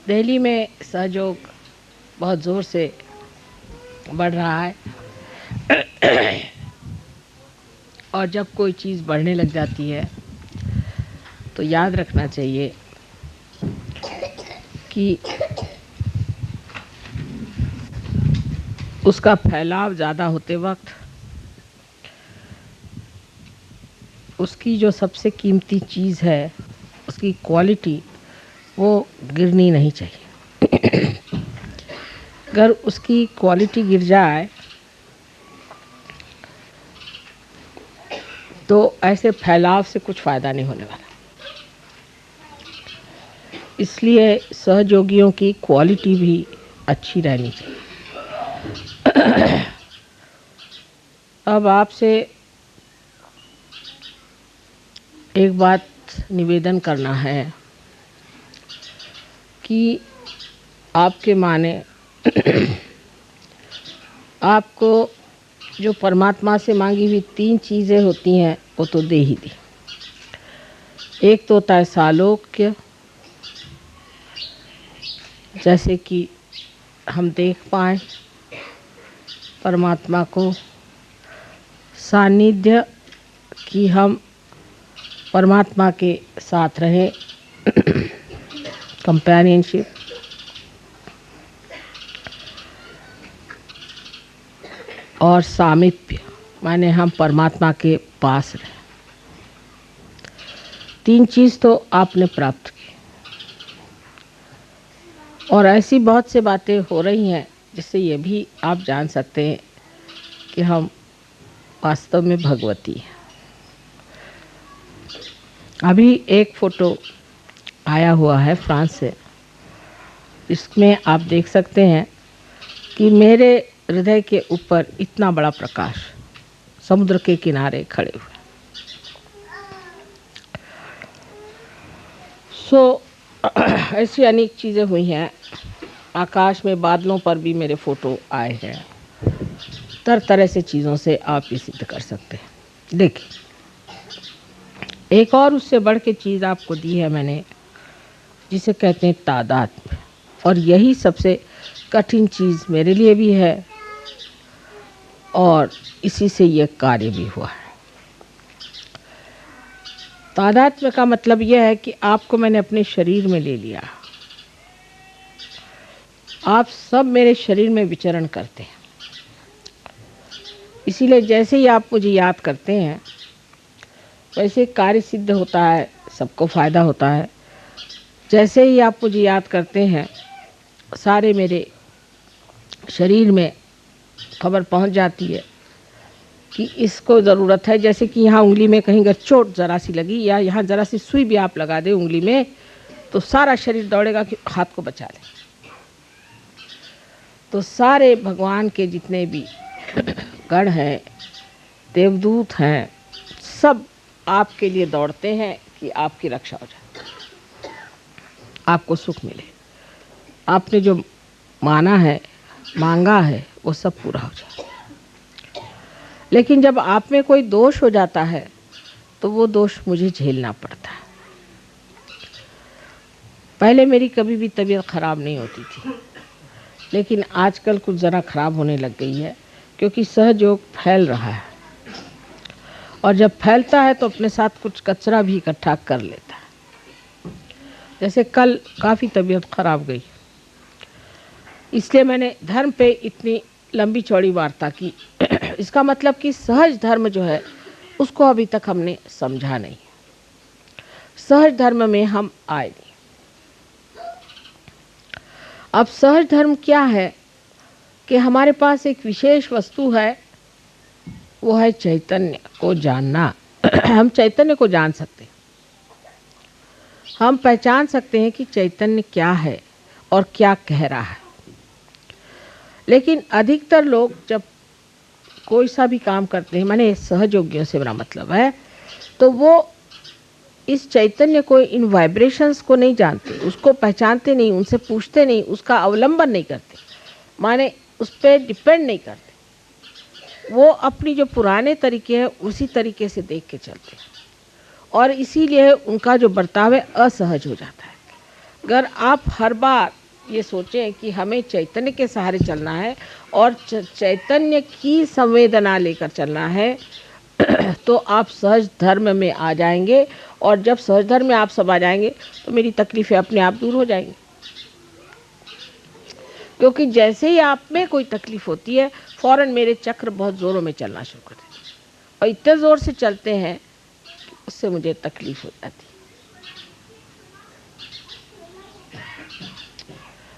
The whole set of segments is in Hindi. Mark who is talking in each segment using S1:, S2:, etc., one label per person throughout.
S1: दिल्ली में सहयोग बहुत ज़ोर से बढ़ रहा है और जब कोई चीज़ बढ़ने लग जाती है तो याद रखना चाहिए कि उसका फैलाव ज़्यादा होते वक्त उसकी जो सबसे कीमती चीज़ है, उसकी क्वालिटी, वो गिरनी नहीं चाहिए। अगर उसकी क्वालिटी गिर जाए तो ऐसे फैलाव से कुछ फ़ायदा नहीं होने वाला। इसलिए सहयोगियों की क्वालिटी भी अच्छी रहनी चाहिए। अब आपसे एक बात निवेदन करना है कि आपके माने आपको जो परमात्मा से मांगी हुई 3 चीज़ें होती हैं वो तो दे ही दी। एक तो होता है सालोक्य, जैसे कि हम देख पाएँ परमात्मा को, सानिध्य कि हम परमात्मा के साथ रहें, कंपेनियनशिप, और सामीप्य माने हम परमात्मा के पास रहें। 3 चीज़ तो आपने प्राप्त की और ऐसी बहुत से बातें हो रही हैं जिससे ये भी आप जान सकते हैं कि हम वास्तव में भगवती हैं। अभी एक फ़ोटो आया हुआ है फ्रांस से, इसमें आप देख सकते हैं कि मेरे हृदय के ऊपर इतना बड़ा प्रकाश समुद्र के किनारे खड़े हुए। ऐसी अनेक चीज़ें हुई हैं। आकाश में बादलों पर भी मेरे फ़ोटो आए हैं। तरह तरह से चीज़ों से आप ये सिद्ध कर सकते हैं। देखिए, एक और उससे बढ़ के चीज़ आपको दी है मैंने, जिसे कहते हैं तादात्म्य, और यही सबसे कठिन चीज़ मेरे लिए भी है और इसी से ये कार्य भी हुआ है। तादात्म्य का मतलब यह है कि आपको मैंने अपने शरीर में ले लिया, आप सब मेरे शरीर में विचरण करते हैं। इसीलिए जैसे ही आप मुझे याद करते हैं वैसे कार्य सिद्ध होता है, सबको फ़ायदा होता है। जैसे ही आप मुझे याद करते हैं सारे मेरे शरीर में खबर पहुंच जाती है कि इसको ज़रूरत है। जैसे कि यहाँ उंगली में कहीं अगर चोट ज़रा सी लगी या यहाँ ज़रा सी सुई भी आप लगा दें उंगली में, तो सारा शरीर दौड़ेगा कि हाथ को बचा लें। तो सारे भगवान के जितने भी गण हैं, देवदूत हैं, सब आपके लिए दौड़ते हैं कि आपकी रक्षा हो जाए, आपको सुख मिले, आपने जो माना है, मांगा है, वो सब पूरा हो जाए। लेकिन जब आप में कोई दोष हो जाता है तो वो दोष मुझे झेलना पड़ता है। पहले मेरी कभी भी तबीयत ख़राब नहीं होती थी, लेकिन आजकल कुछ ज़रा ख़राब होने लग गई है, क्योंकि सहयोग फैल रहा है और जब फैलता है तो अपने साथ कुछ कचरा भी इकट्ठा कर लेता है। जैसे कल काफ़ी तबीयत ख़राब गई, इसलिए मैंने धर्म पे इतनी लंबी चौड़ी वार्ता की। इसका मतलब कि सहज धर्म जो है उसको अभी तक हमने समझा नहीं। सहज धर्म में हम आए नहीं। अब सहज धर्म क्या है कि हमारे पास एक विशेष वस्तु है, वो है चैतन्य को जानना। हम चैतन्य को जान सकते हैं, हम पहचान सकते हैं कि चैतन्य क्या है और क्या कह रहा है। लेकिन अधिकतर लोग जब कोई सा भी काम करते हैं, माने सहयोगियों से मेरा मतलब है, तो वो इस चैतन्य को, इन वाइब्रेशंस को नहीं जानते, उसको पहचानते नहीं, उनसे पूछते नहीं, उसका अवलंबन नहीं करते, माने उस पर डिपेंड नहीं करते। वो अपनी जो पुराने तरीके हैं उसी तरीके से देख के चलते हैं और इसीलिए उनका जो बर्ताव है असहज हो जाता है। अगर आप हर बार ये सोचें कि हमें चैतन्य के सहारे चलना है और चैतन्य की संवेदना लेकर चलना है तो आप सहज धर्म में आ जाएंगे। और जब सहज धर्म में आप सब आ जाएंगे तो मेरी तकलीफें अपने आप दूर हो जाएंगी। क्योंकि जैसे ही आप में कोई तकलीफ होती है फौरन मेरे चक्र बहुत ज़ोरों में चलना शुरू कर देते हैं और इतने ज़ोर से चलते हैं कि उससे मुझे तकलीफ हो जाती है।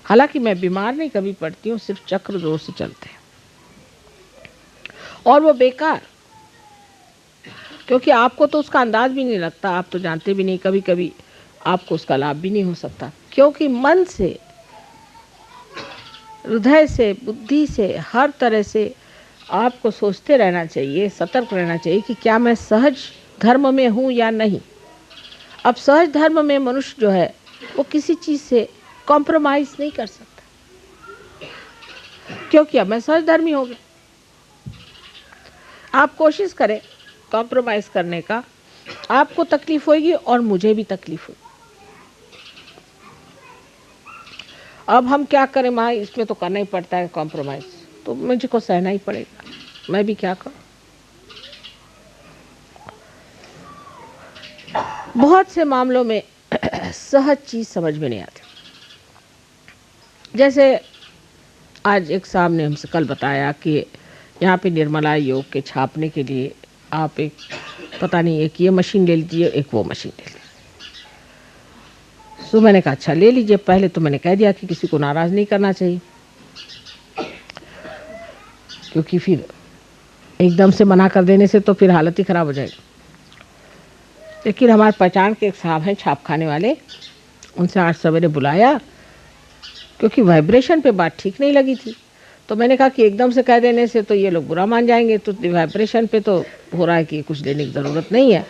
S1: हालांकि मैं बीमार नहीं कभी पड़ती हूँ, सिर्फ चक्र ज़ोर से चलते हैं और वो बेकार, क्योंकि आपको तो उसका अंदाज भी नहीं लगता, आप तो जानते भी नहीं, कभी कभी आपको उसका लाभ भी नहीं हो सकता। क्योंकि मन से, हृदय से, बुद्धि से, हर तरह से आपको सोचते रहना चाहिए, सतर्क रहना चाहिए कि क्या मैं सहज धर्म में हूँ या नहीं। अब सहज धर्म में मनुष्य जो है वो किसी चीज़ से कॉम्प्रोमाइज़ नहीं कर सकता, क्योंकि अब मैं सहज धर्मी हो गया। आप कोशिश करें कॉम्प्रोमाइज़ करने का, आपको तकलीफ होगी और मुझे भी तकलीफ होगी। अब हम क्या करें माँ, इसमें तो करना ही पड़ता है कॉम्प्रोमाइज़, तो मुझे को सहना ही पड़ेगा, मैं भी क्या करूं। बहुत से मामलों में सहज चीज़ समझ में नहीं आती। जैसे आज एक साहब ने हमसे कल बताया कि यहाँ पे निर्मला योग के छापने के लिए आप एक पता नहीं एक ये मशीन ले लीजिए, एक वो मशीन ले लीजिए। तो मैंने कहा अच्छा ले लीजिए। पहले तो मैंने कह दिया कि किसी को नाराज़ नहीं करना चाहिए, क्योंकि फिर एकदम से मना कर देने से तो फिर हालत ही ख़राब हो जाएगी। लेकिन हमारे पहचान के एक साहब हैं छापखाने वाले, उनसे आज सवेरे बुलाया क्योंकि वाइब्रेशन पे बात ठीक नहीं लगी थी। तो मैंने कहा कि एकदम से कह देने से तो ये लोग बुरा मान जाएंगे, तो वाइब्रेशन पे तो हो रहा है कि कुछ देने की ज़रूरत नहीं है,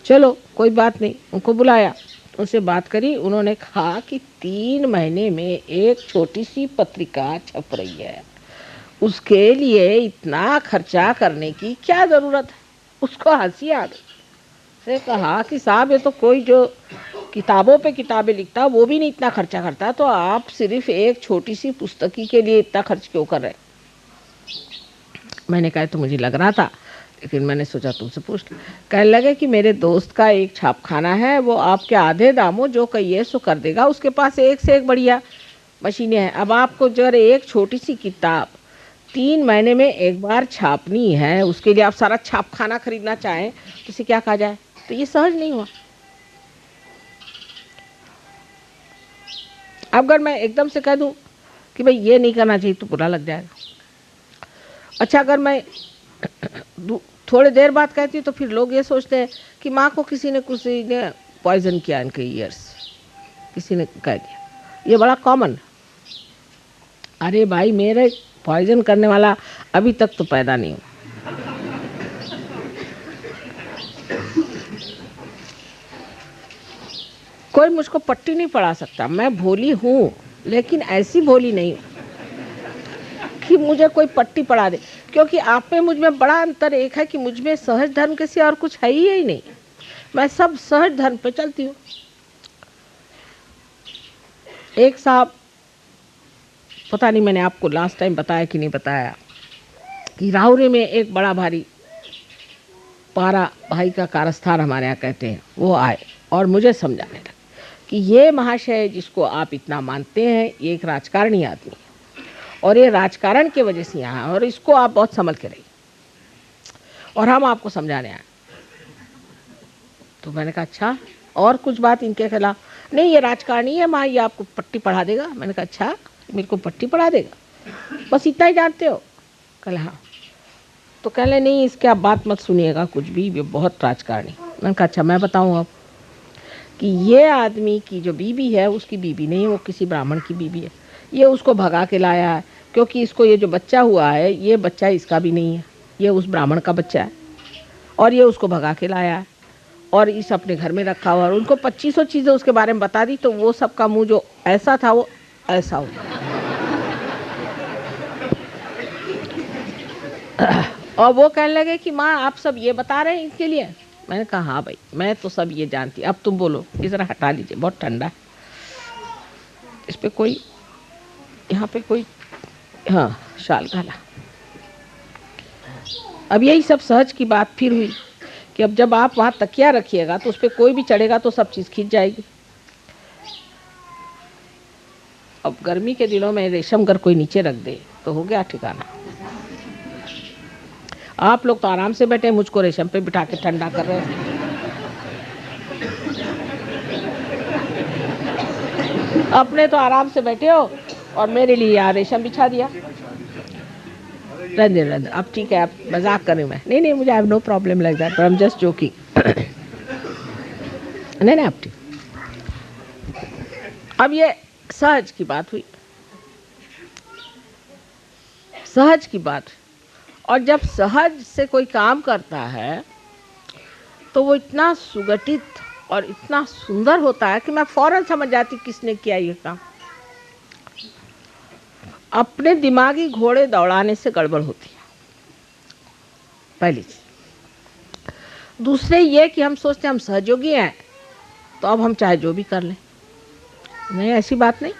S1: चलो कोई बात नहीं। उनको बुलाया, उनसे बात करी। उन्होंने कहा कि 3 महीने में एक छोटी सी पत्रिका छप रही है, उसके लिए इतना खर्चा करने की क्या ज़रूरत है। उसको हंसी आ गई। से कहा कि साहब ये तो कोई जो किताबों पे किताबें लिखता वो भी नहीं इतना खर्चा करता, तो आप सिर्फ एक छोटी सी पुस्तकी के लिए इतना खर्च क्यों कर रहे। मैंने कहा तो मुझे लग रहा था, लेकिन मैंने सोचा तुमसे पूछ लूं। कहने लगे कि मेरे दोस्त का एक छापखाना है, वो आपके आधे दामों जो कहिए सो कर देगा, उसके पास एक से एक बढ़िया मशीनें हैं। अब आपको जो एक छोटी सी किताब 3 महीने में एक बार छापनी है, उसके लिए आप सारा छापखाना खरीदना चाहें तो इसे क्या कहा जाए। तो ये सहज नहीं हुआ। अब अगर मैं एकदम से कह दूं कि भाई ये नहीं करना चाहिए तो बुरा लग जाएगा। अच्छा अगर मैं थोड़ी देर बाद कहती हूँ तो फिर लोग ये सोचते हैं कि माँ को किसी ने पॉइजन किया इनके ईयर्स, किसी ने कह दिया। ये बड़ा कॉमन। अरे भाई मेरे पॉइजन करने वाला अभी तक तो पैदा नहीं हुआ। कोई मुझको पट्टी नहीं पढ़ा सकता। मैं भोली हूँ, लेकिन ऐसी भोली नहीं कि मुझे कोई पट्टी पढ़ा दे। क्योंकि आप में मुझ में बड़ा अंतर एक है कि मुझ में सहज धर्म के सिवा और कुछ है ही नहीं। मैं सब सहज धर्म पे चलती हूँ। एक साहब, पता नहीं मैंने आपको लास्ट टाइम बताया कि नहीं बताया, कि राहुरी में एक बड़ा भारी पारा भाई का कारस्थान हमारे यहाँ कहते हैं, वो आए और मुझे समझाने लगे कि ये महाशय जिसको आप इतना मानते हैं ये एक राजकारणी आदमी है और ये राजकारण की वजह से यहाँ है और इसको आप बहुत संभल के रहिए और हम आपको समझाने आए। तो मैंने कहा अच्छा और कुछ बात इनके खिलाफ नहीं, ये राजकारणी है माँ, ये आपको पट्टी पढ़ा देगा। मैंने कहा अच्छा मेरे को पट्टी पढ़ा देगा, बस इतना ही जानते हो। कल हाँ। तो कह ले नहीं इसके आप बात मत सुनिएगा कुछ भी, ये बहुत राजकारणी। मैंने कहा अच्छा मैं बताऊँ अब कि ये आदमी की जो बीबी है उसकी बीबी नहीं है, वो किसी ब्राह्मण की बीबी है। ये उसको भगा के लाया है क्योंकि इसको ये जो बच्चा हुआ है ये बच्चा इसका भी नहीं है, ये उस ब्राह्मण का बच्चा है और ये उसको भगा के लाया है और इस अपने घर में रखा हुआ। और उनको 2500 चीज़ें उसके बारे में बता दी तो वो सबका मुंह जो ऐसा था वो ऐसा हो। और वो कहने लगे कि माँ आप सब ये बता रहे हैं इनके लिए। मैंने कहा हाँ भाई मैं तो सब ये जानती, अब तुम बोलो, इस तरह हटा लीजिए बहुत ठंडा है। इस पे कोई, यहाँ पे कोई, हाँ शाल डाला। अब यही सब सहज की बात फिर हुई कि अब जब आप वहाँ तकिया रखिएगा तो उस पर कोई भी चढ़ेगा तो सब चीज़ खींच जाएगी। अब गर्मी के दिनों में रेशम अगर कोई नीचे रख दे तो हो गया ठिकाना। आप लोग तो आराम से बैठे, मुझको रेशम पे बिठा के ठंडा कर रहे हैं। अपने तो आराम से बैठे हो और मेरे लिए यार रेशम बिछा दिया। रंजन अब ठीक है, आप मजाक कर रहे हैं। मैं नहीं, मुझे I have no problem like that, but I am just joking. नहीं आप ठीक। अब ये सहज की बात हुई, सहज की बात। और जब सहज से कोई काम करता है तो वो इतना सुगठित और इतना सुंदर होता है कि मैं फौरन समझ जाती किसने किया ये काम। अपने दिमागी घोड़े दौड़ाने से गड़बड़ होती है, पहली चीज। दूसरे ये कि हम सोचते हैं हम सहयोगी हैं तो अब हम चाहे जो भी कर लें। नहीं, ऐसी बात नहीं।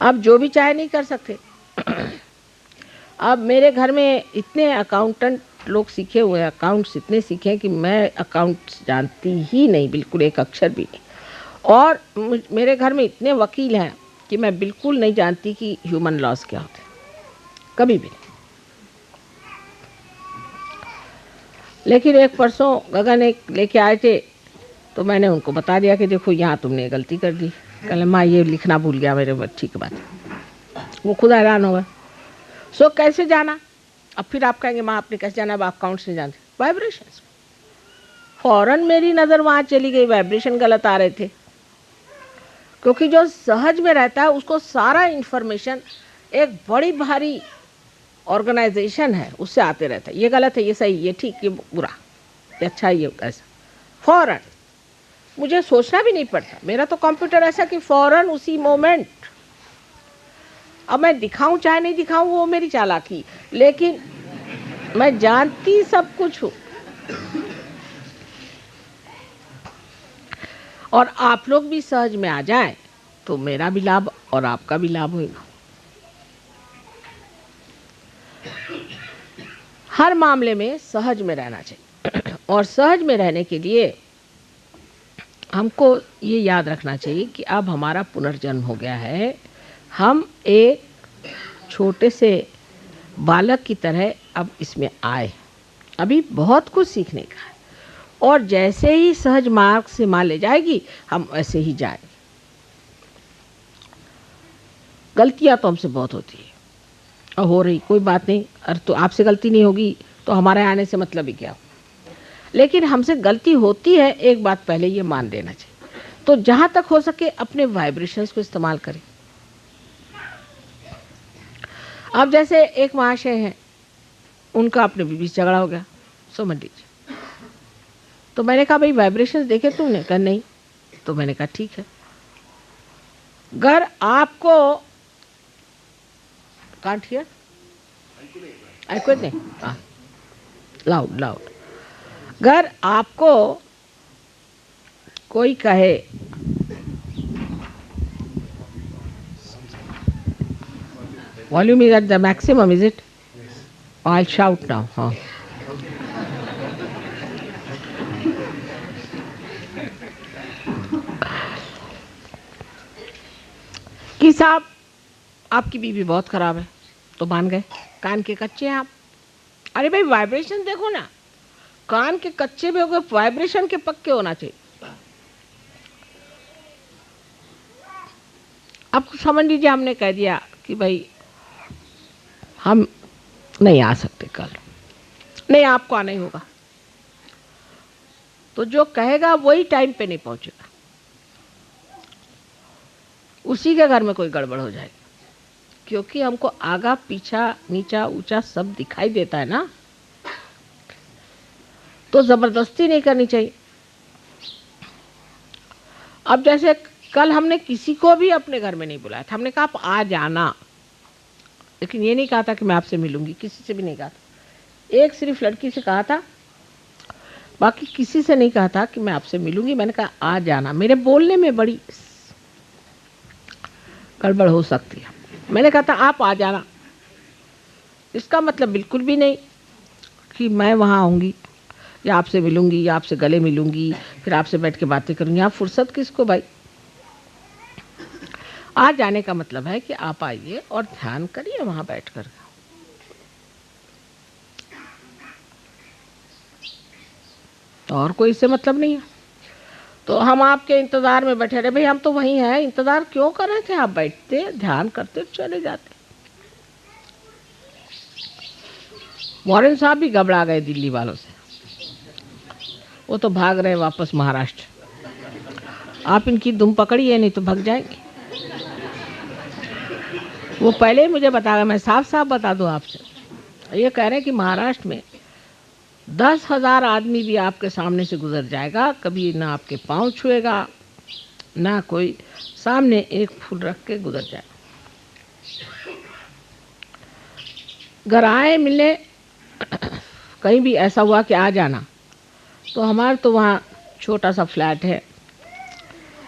S1: आप जो भी चाहे नहीं कर सकते। अब मेरे घर में इतने अकाउंटेंट लोग सीखे हुए हैं, अकाउंट्स इतने सीखे हैं कि मैं अकाउंट्स जानती ही नहीं, बिल्कुल एक अक्षर भी नहीं। और मेरे घर में इतने वकील हैं कि मैं बिल्कुल नहीं जानती कि ह्यूमन लॉस क्या होते हैं, कभी भी नहीं। लेकिन एक परसों गगन एक लेके आए थे तो मैंने उनको बता दिया कि देखो यहाँ तुमने गलती कर दी। कल माँ ये लिखना भूल गया मेरे बच्ची के बाद। वो खुद हैरान हो गए। सो कैसे जाना? अब फिर आप कहेंगे माँ आपने कैसे जाना, अब आप अकाउंट्स नहीं जानते। वाइब्रेशंस। फौरन मेरी नज़र वहाँ चली गई, वाइब्रेशन गलत आ रहे थे। क्योंकि जो सहज में रहता है उसको सारा इंफॉर्मेशन एक बड़ी भारी ऑर्गेनाइजेशन है उससे आते रहता है। ये गलत है, ये सही, ये ठीक, ये बुरा, ये अच्छा, ये ऐसा। फौरन मुझे सोचना भी नहीं पड़ता। मेरा तो कंप्यूटर ऐसा कि फौरन उसी मोमेंट। अब मैं दिखाऊं चाहे नहीं दिखाऊं वो मेरी चालाकी, लेकिन मैं जानती सब कुछ हूं। और आप लोग भी सहज में आ जाएं तो मेरा भी लाभ और आपका भी लाभ होगा। हर मामले में सहज में रहना चाहिए। और सहज में रहने के लिए हमको ये याद रखना चाहिए कि अब हमारा पुनर्जन्म हो गया है। हम एक छोटे से बालक की तरह अब इसमें आए। अभी बहुत कुछ सीखने का है। और जैसे ही सहज मार्ग से माँ ले जाएगी हम ऐसे ही जाएंगे। गलतियाँ तो हमसे बहुत होती है और हो रही, कोई बात नहीं। अरे तो आपसे गलती नहीं होगी तो हमारे आने से मतलब ही क्या। लेकिन हमसे गलती होती है, एक बात पहले ये मान लेना चाहिए। तो जहाँ तक हो सके अपने वाइब्रेशंस को इस्तेमाल करें। अब जैसे एक महाशय हैं, उनका अपने बीवी से झगड़ा हो गया, समझ लीजिए। तो मैंने कहा भाई वाइब्रेशंस देखे तुमने? कहा नहीं। तो मैंने कहा ठीक है, अगर आपको कांट हियर आई कुड नहीं, लाउड अगर आपको कोई कहे volume is at the maximum, is it? I shout now. हाँ, कि साहब आपकी बीवी बहुत खराब है, तो मान गए। कान के कच्चे हैं आप। अरे भाई वाइब्रेशन देखो ना, कान के कच्चे भी हो गए, वाइब्रेशन के पक्के होना चाहिए। अब समझ लीजिए हमने कह दिया कि भाई हम नहीं आ सकते कल, नहीं आपको आना ही होगा। तो जो कहेगा वही टाइम पे नहीं पहुंचेगा, उसी के घर में कोई गड़बड़ हो जाएगी। क्योंकि हमको आगा पीछा नीचा ऊंचा सब दिखाई देता है ना, तो जबरदस्ती नहीं करनी चाहिए। अब जैसे कल हमने किसी को भी अपने घर में नहीं बुलाया था, हमने कहा आप आ जाना, लेकिन ये नहीं कहा था कि मैं आपसे मिलूंगी, किसी से भी नहीं कहा था। एक सिर्फ लड़की से कहा था, बाकी किसी से नहीं कहा था कि मैं आपसे मिलूंगी। मैंने कहा आ जाना। मेरे बोलने में बड़ी गड़बड़ हो सकती है। मैंने कहा था आप आ जाना, इसका मतलब बिल्कुल भी नहीं कि मैं वहाँ आऊँगी या आपसे मिलूँगी या आपसे गले मिलूँगी फिर आपसे बैठ के बातें करूँगी। आप फुर्सत किसको भाई। आ जाने का मतलब है कि आप आइए और ध्यान करिए वहाँ बैठ कर। और कोई इससे मतलब नहीं है। तो हम आपके इंतज़ार में बैठे रहे, भाई हम तो वहीं हैं, इंतज़ार क्यों कर रहे थे। आप बैठते ध्यान करते चले जाते। मॉरेन साहब भी घबरा गए दिल्ली वालों से, वो तो भाग रहे वापस महाराष्ट्र। आप इनकी दुम पकड़िए नहीं तो भाग जाएंगे। वो पहले ही मुझे बता गया, मैं साफ साफ बता दूं आपसे। ये कह रहे हैं कि महाराष्ट्र में 10,000 आदमी भी आपके सामने से गुजर जाएगा, कभी ना आपके पाँव छुएगा ना कोई सामने एक फूल रख के गुजर जाए। घर आए मिलने, कहीं भी ऐसा हुआ कि आ जाना, तो हमारा तो वहाँ छोटा सा फ्लैट है,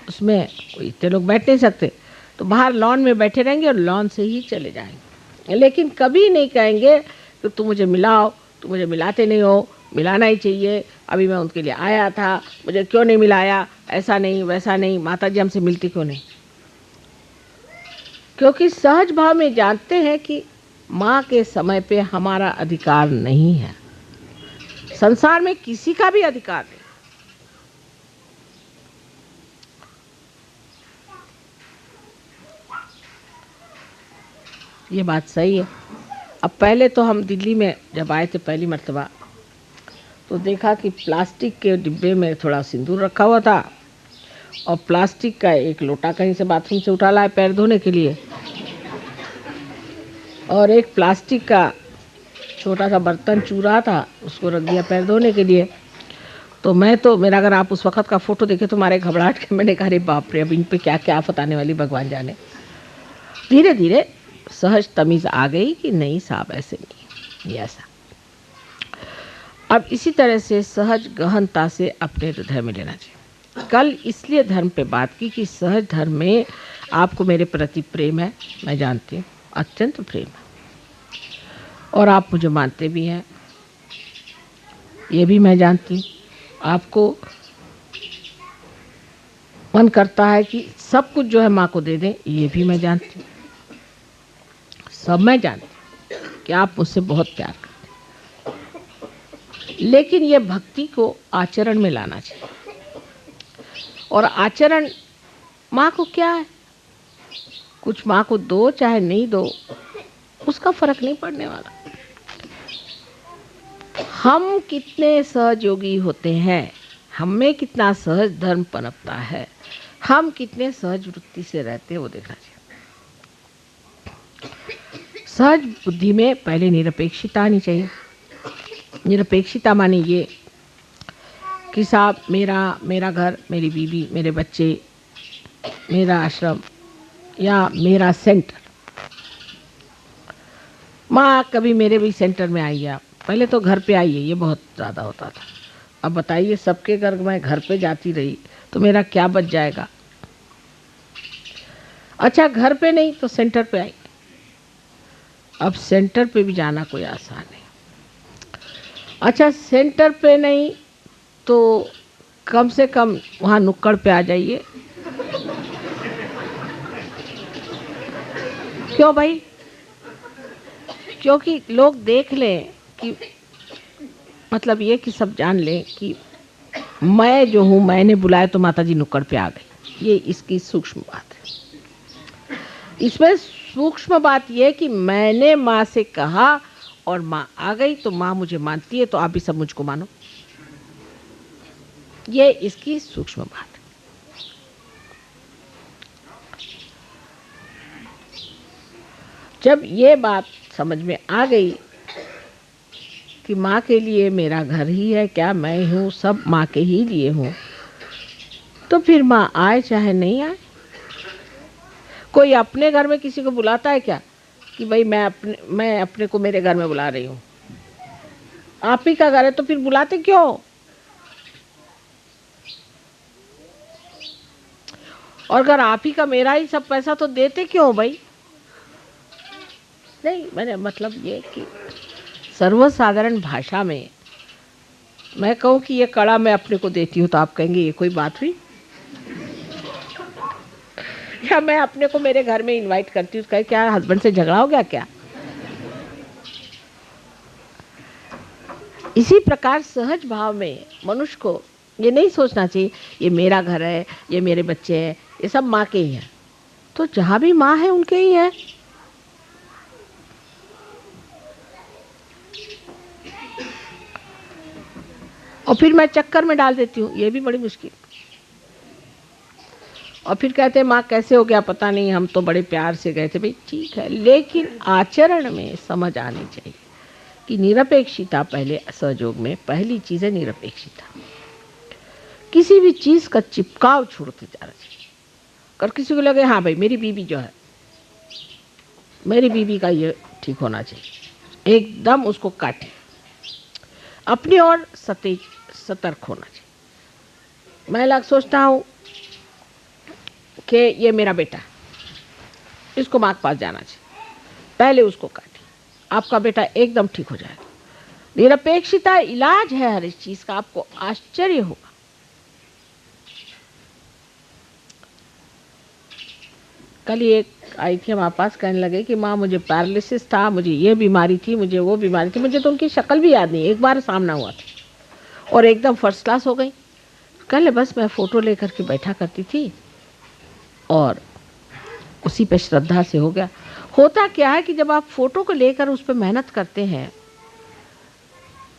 S1: उसमें कोई इतने लोग बैठ नहीं सकते, तो बाहर लॉन में बैठे रहेंगे और लॉन से ही चले जाएंगे। लेकिन कभी नहीं कहेंगे कि तुम मुझे मिलाओ, तुम मुझे मिलाते नहीं हो, मिलाना ही चाहिए, अभी मैं उनके लिए आया था, मुझे क्यों नहीं मिलाया, ऐसा नहीं वैसा नहीं, माता जी हमसे मिलती क्यों नहीं। क्योंकि सहज भाव में जानते हैं कि माँ के समय पे हमारा अधिकार नहीं है, संसार में किसी का भी अधिकार नहीं। ये बात सही है। अब पहले तो हम दिल्ली में जब आए थे पहली मर्तबा, तो देखा कि प्लास्टिक के डिब्बे में थोड़ा सिंदूर रखा हुआ था और प्लास्टिक का एक लोटा कहीं से बाथरूम से उठा लाए पैर धोने के लिए, और एक प्लास्टिक का छोटा सा बर्तन चूरा था, उसको रख दिया पैर धोने के लिए। तो मैं तो, मेरा अगर आप उस वक्त का फ़ोटो देखे तो मारे घबराहट के मैंने कहा अरे बाप रे, अब इन पे क्या क्या आफत आने वाली भगवान जाने। धीरे धीरे सहज तमीज़ आ गई कि नहीं साहब ऐसे नहीं, ये ऐसा। अब इसी तरह से सहज गहनता से अपने हृदय में लेना चाहिए। कल इसलिए धर्म पे बात की कि सहज धर्म में आपको मेरे प्रति प्रेम है, मैं जानती हूँ, अत्यंत प्रेम है, और आप मुझे मानते भी हैं, ये भी मैं जानती हूँ। आपको मन करता है कि सब कुछ जो है माँ को दे दें, ये भी मैं जानती हूँ, सब मैं जानती हूँ कि आप मुझसे बहुत प्यार करते हैं। लेकिन ये भक्ति को आचरण में लाना चाहिए, और आचरण माँ को क्या है, कुछ माँ को दो चाहे नहीं दो, उसका फर्क नहीं पड़ने वाला। हम कितने सहयोगी होते हैं, हम में कितना सहज धर्म पनपता है, हम कितने सहज वृत्ति से रहते हैं, वो देखना चाहिए। सहज बुद्धि में पहले निरपेक्षता आनी चाहिए। निरपेक्षता माने ये कि साहब मेरा घर, मेरी बीवी, मेरे बच्चे, मेरा आश्रम या मेरा सेंटर। माँ कभी मेरे भी सेंटर में आई है, पहले तो घर पे आई है, ये बहुत ज़्यादा होता था। अब बताइए सबके मैं घर पे जाती रही तो मेरा क्या बच जाएगा। अच्छा घर पे नहीं तो सेंटर पे आई, अब सेंटर पे भी जाना कोई आसान नहीं। अच्छा सेंटर पे नहीं तो कम से कम वहाँ नुक्कड़ पे आ जाइए। क्यों भाई? क्योंकि लोग देख लें कि मतलब ये कि सब जान लें कि मैं जो हूँ, मैंने बुलाया तो माता जी नुक्कड़ पे आ गई। ये इसकी सूक्ष्म बात है। इसमें सूक्ष्म बात ये कि मैंने माँ से कहा और माँ आ गई, तो माँ मुझे मानती है, तो आप भी सब मुझको मानो। ये इसकी सूक्ष्म बात है। जब ये बात समझ में आ गई कि माँ के लिए मेरा घर ही है, क्या मैं हूँ, सब माँ के ही लिए हूँ, तो फिर माँ आए चाहे नहीं आए। कोई अपने घर में किसी को बुलाता है क्या कि भाई मैं अपने को मेरे घर में बुला रही हूँ? आप ही का घर है तो फिर बुलाते क्यों? और अगर आप ही का मेरा ही सब पैसा तो देते क्यों भाई? नहीं, मैंने मतलब ये कि सर्वसाधारण भाषा में मैं कहूँ कि ये कड़ा मैं अपने को देती हूँ तो आप कहेंगे ये कोई बात हुई? या मैं अपने को मेरे घर में इनवाइट करती हूँ, कहे क्या हस्बैंड से झगड़ा हो गया क्या? इसी प्रकार सहज भाव में मनुष्य को ये नहीं सोचना चाहिए ये मेरा घर है, ये मेरे बच्चे हैं, ये सब माँ के ही हैं। तो जहाँ भी माँ है उनके ही है। और फिर मैं चक्कर में डाल देती हूँ, ये भी बड़ी मुश्किल। और फिर कहते हैं माँ कैसे हो गया पता नहीं, हम तो बड़े प्यार से गए थे। भाई ठीक है, लेकिन आचरण में समझ आनी चाहिए कि निरपेक्षता पहले सहयोग में पहली चीज है निरपेक्षता। किसी भी चीज का चिपकाव छूटते जा रहा है। अगर किसी को लगे हाँ भाई मेरी बीवी जो है, मेरी बीवी का ये ठीक होना चाहिए, एकदम उसको काटे, अपनी ओर सतर्क होना चाहिए। मैं लग सोचता हूँ कि ये मेरा बेटा, इसको माँ के पास जाना चाहिए, पहले उसको काटे, आपका बेटा एकदम ठीक हो जाएगा। निरपेक्षता इलाज है हर इस चीज का, आपको आश्चर्य होगा। कल ही एक आई थी हमारे पास, कहने लगे कि माँ मुझे पैरालिसिस था, मुझे ये बीमारी थी, मुझे वो बीमारी थी। मुझे तो उनकी शक्ल भी याद नहीं, एक बार सामना हुआ था और एकदम फर्स्ट क्लास हो गई। कल बस मैं फोटो लेकर के बैठा करती थी और उसी पे श्रद्धा से हो गया। होता क्या है कि जब आप फोटो को लेकर उस पर मेहनत करते हैं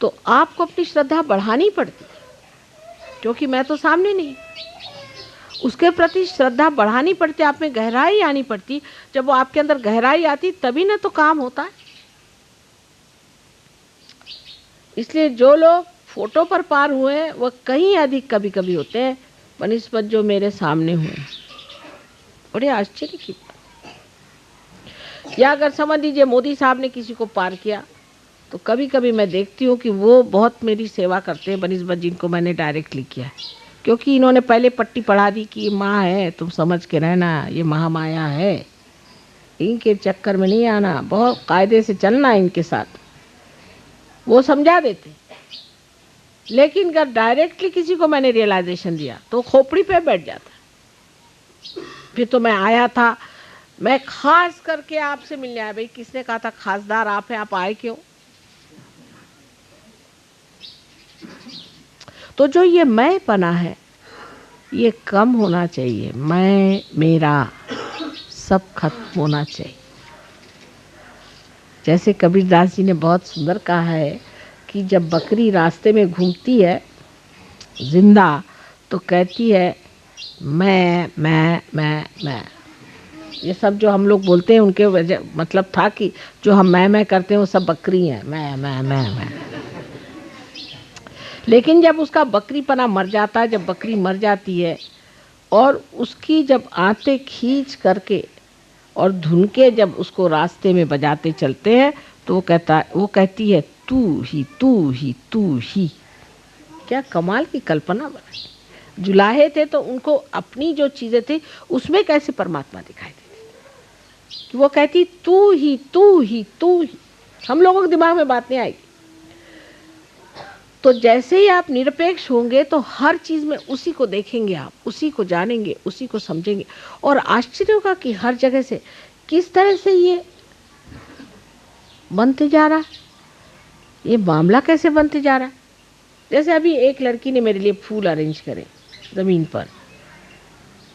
S1: तो आपको अपनी श्रद्धा बढ़ानी पड़ती है, क्योंकि मैं तो सामने नहीं, उसके प्रति श्रद्धा बढ़ानी पड़ती, आप में गहराई आनी पड़ती। जब वो आपके अंदर गहराई आती तभी ना तो काम होता है। इसलिए जो लोग फोटो पर पार हुए हैं वह कहीं अधिक कभी कभी होते हैं बनिस्बत जो मेरे सामने हुए। बड़े आश्चर्य की बात। या अगर समझ लीजिए मोदी साहब ने किसी को पार किया तो कभी कभी मैं देखती हूँ कि वो बहुत मेरी सेवा करते हैं बनिस्बत जिनको मैंने डायरेक्टली किया है, क्योंकि इन्होंने पहले पट्टी पढ़ा दी कि ये माँ है, तुम समझ के रहना, ये महामाया है, इनके चक्कर में नहीं आना, बहुत कायदे से चलना इनके साथ, वो समझा देते। लेकिन अगर डायरेक्टली किसी को मैंने रियलाइजेशन दिया तो खोपड़ी पे बैठ जाता। फिर तो मैं आया था, मैं खास करके आपसे मिलने आया। भाई किसने कहा था खासदार आप हैं, आप आए क्यों? तो जो ये मैं पना है ये कम होना चाहिए, मैं मेरा सब खत्म होना चाहिए। जैसे कबीरदास जी ने बहुत सुंदर कहा है कि जब बकरी रास्ते में घूमती है जिंदा तो कहती है मैं। ये सब जो हम लोग बोलते हैं उनके वजह मतलब था कि जो हम मैं करते हैं वो सब बकरी हैं, मैं। लेकिन जब उसका बकरीपना मर जाता है, जब बकरी मर जाती है और उसकी जब आंतें खींच करके और धुन के जब उसको रास्ते में बजाते चलते हैं तो वो कहती है तू ही तू ही तू ही। क्या कमाल की कल्पना बनाई। जुलाहे थे तो उनको अपनी जो चीजें थी उसमें कैसे परमात्मा दिखाई देती कि वो कहती तू ही तू ही तू ही। हम लोगों के दिमाग में बात नहीं आएगी। तो जैसे ही आप निरपेक्ष होंगे तो हर चीज में उसी को देखेंगे, आप उसी को जानेंगे, उसी को समझेंगे। और आश्चर्य होगा कि हर जगह से किस तरह से ये बनते जा रहा है, ये मामला कैसे बनते जा रहा है। जैसे अभी एक लड़की ने मेरे लिए फूल अरेंज करे जमीन पर,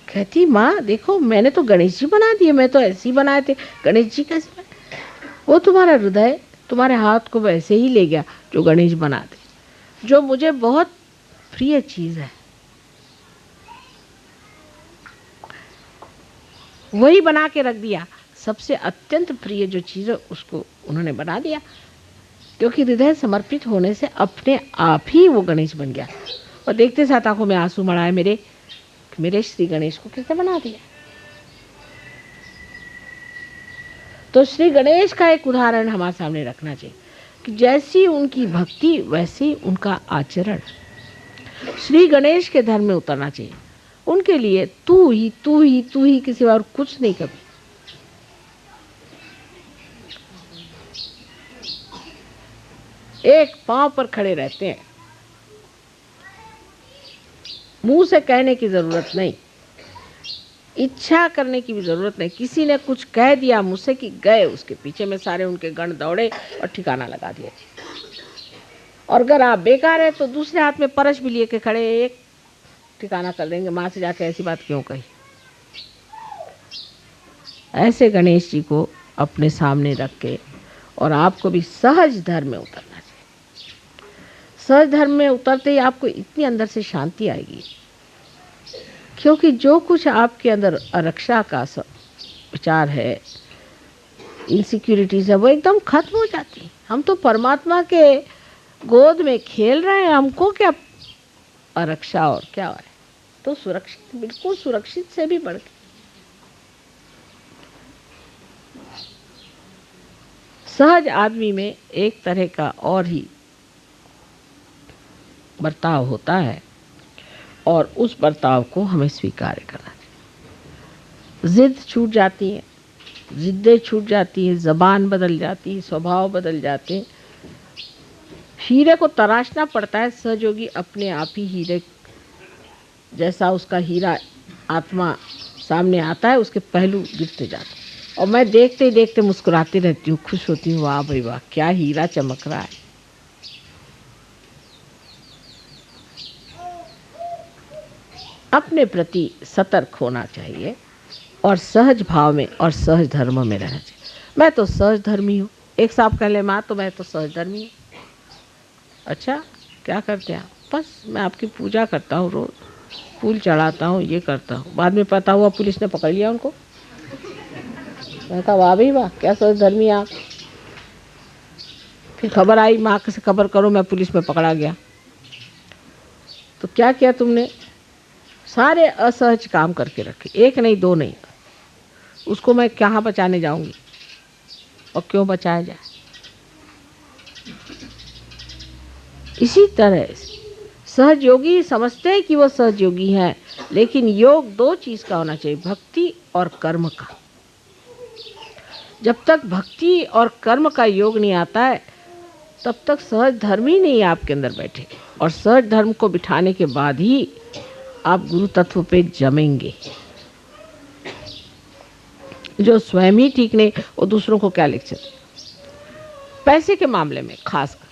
S1: कहती माँ देखो मैंने तो गणेश जी बना दिए, मैं तो ऐसे ही बनाए थे, गणेश जी कैसे बने? वो तुम्हारा हृदय तुम्हारे हाथ को वैसे ही ले गया जो गणेश बना दे, जो मुझे बहुत प्रिय चीज है वही बना के रख दिया। सबसे अत्यंत प्रिय जो चीज है उसको उन्होंने बना दिया, क्योंकि हृदय समर्पित होने से अपने आप ही वो गणेश बन गया। और देखते साथ आंखों में आंसू मड़ाए मेरे श्री गणेश को कैसे बना दिया। तो श्री गणेश का एक उदाहरण हमारे सामने रखना चाहिए कि जैसी उनकी भक्ति वैसी उनका आचरण। श्री गणेश के धर्म में उतरना चाहिए। उनके लिए तू ही तू ही तू ही, किसी और कुछ नहीं कभी। एक पांव पर खड़े रहते हैं, मुंह से कहने की जरूरत नहीं, इच्छा करने की भी जरूरत नहीं। किसी ने कुछ कह दिया मुझसे कि गए उसके पीछे में सारे उनके गण दौड़े और ठिकाना लगा दिया। और अगर आप बेकार है तो दूसरे हाथ में परश भी लिए के खड़े, एक ठिकाना कर देंगे, माँ से जाके ऐसी बात क्यों कही। ऐसे गणेश जी को अपने सामने रख के, और आपको भी सहज धर्म में उतरना चाहिए। सहज धर्म में उतरते ही आपको इतनी अंदर से शांति आएगी, क्योंकि जो कुछ आपके अंदर आरक्षा का विचार है, इनसिक्योरिटीज है, वो एकदम खत्म हो जाती। हम तो परमात्मा के गोद में खेल रहे हैं, हमको क्या आरक्षा और क्या है। तो सुरक्षित, बिल्कुल सुरक्षित से भी बढ़ के। सहज आदमी में एक तरह का और ही बर्ताव होता है, और उस बर्ताव को हमें स्वीकार करना चाहिए। जिद छूट जाती है, जिद्दें छूट जाती है, जबान बदल जाती है, स्वभाव बदल जाते हैं। हीरे को तराशना पड़ता है, सहयोगी अपने आप ही हीरे जैसा उसका हीरा आत्मा सामने आता है, उसके पहलू गिरते जाते हैं। और मैं देखते ही देखते मुस्कुराती रहती हूँ, खुश होती हूँ, वाह भाई वाह, क्या हीरा चमक रहा है। अपने प्रति सतर्क होना चाहिए और सहज भाव में और सहज धर्म में रहना चाहिए। मैं तो सहज धर्मी हूँ। एक साहब कह ले, माँ तो मैं तो सहज धर्मी हूँ। अच्छा, क्या करते हैं आप? बस मैं आपकी पूजा करता हूँ, रोज फूल चढ़ाता हूँ, ये करता हूँ। बाद में पता हुआ पुलिस ने पकड़ लिया उनको। मैं कहा वाह भाई वाह, क्या सहज धर्मी आप। फिर खबर आई, माँ से खबर करो, मैं पुलिस में पकड़ा गया। तो क्या किया तुमने? सारे असहज काम करके रखे, एक नहीं दो नहीं। उसको मैं कहाँ बचाने जाऊंगी, और क्यों बचाया जाए। इसी तरह सहजयोगी समझते हैं कि वो सहजयोगी हैं, लेकिन योग दो चीज का होना चाहिए, भक्ति और कर्म का। जब तक भक्ति और कर्म का योग नहीं आता है, तब तक सहज धर्म ही नहीं आपके अंदर बैठे। और सहज धर्म को बिठाने के बाद ही आप गुरु तत्व पे जमेंगे। जो स्वयं ही ठीक नहीं, वो दूसरों को क्या लिख सकते। पैसे के मामले में खासकर